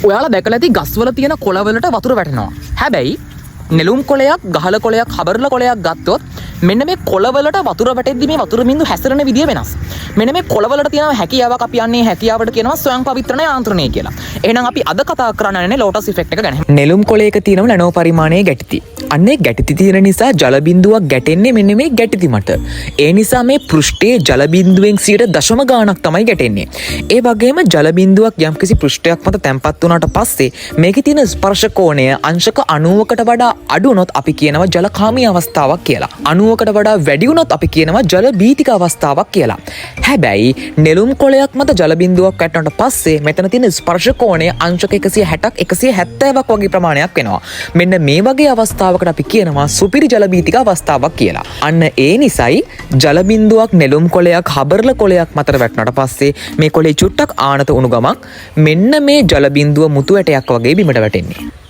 ඔයාලා දැකලා ඇති ගස්වල තියෙන කොළවලට වතුර වැටෙනවා. හැබැයි නෙළුම් කොළයක්, ගහල කොළයක්, හබර්ල කොළයක් ගත්තොත් මෙන්න මේ කොළවලට වතුර වැටෙද්දි මේ වතුර බින්දු හැසිරෙන විදිය වෙනස්. මෙන්න මේ කොළවලට තියෙන හැකියාවක් අපි යන්නේ හැකියාවට කියනවා ස්වයං පවිත්‍රණ යාන්ත්‍රණය කියලා. එහෙනම් අපි අද කතා කරන්නේ ලෝටස් ඉෆෙක්ට් එක ගැන. නෙළුම් කොළයක තියෙනව නැනෝ පරිමාණයේ ගැටිති. අන්නේ ගැටිති තියෙන නිසා ජල බින්දුවක් ගැටෙන්නේ මෙන්න මේ ගැටිති මත. ඒ නිසා මේ පෘෂ්ඨයේ ජල බින්දුවෙන් 0.0 ගාණක් තමයි ගැටෙන්නේ. ඒ වගේම ජල බින්දුවක් යම්කිසි පෘෂ්ඨයක් මත තැම්පත් වුණාට පස්සේ මේකේ තියෙන ස්පර්ශ කෝණය අංශක 90කට වඩා අඩු වුණොත් අපි කියනවා ජලකාමී අවස්ථාවක් කියලා. 90කට වඩා වැඩි වුණොත් අපි කියනවා ජල බීතික අවස්ථාවක් කියලා. හැබැයි නෙළුම් කොළයක් මත ජල බින්දුවක් වැටුණාට පස්සේ මෙතන තියෙන ස්පර්ශ කෝණය අංශක 160ක් 170ක් වගේ ප්‍රමාණයක් වෙනවා. මෙන්න මේ වගේ අවස්ථාවකට අපි කියනවා සුපිරි ජල බීතික අවස්ථාවක් කියලා. අන්න ඒ නිසයි ජල බින්දුවක් නෙළුම් කොළයක් හබර්ල කොළයක් මතට වැටුණාට පස්සේ මේ කොළේ චුට්ටක් ආනත උණු ගමන් මෙන්න මේ ජල බින්දුව මුතු ඇටයක් වගේ බිමට වැටෙන්නේ.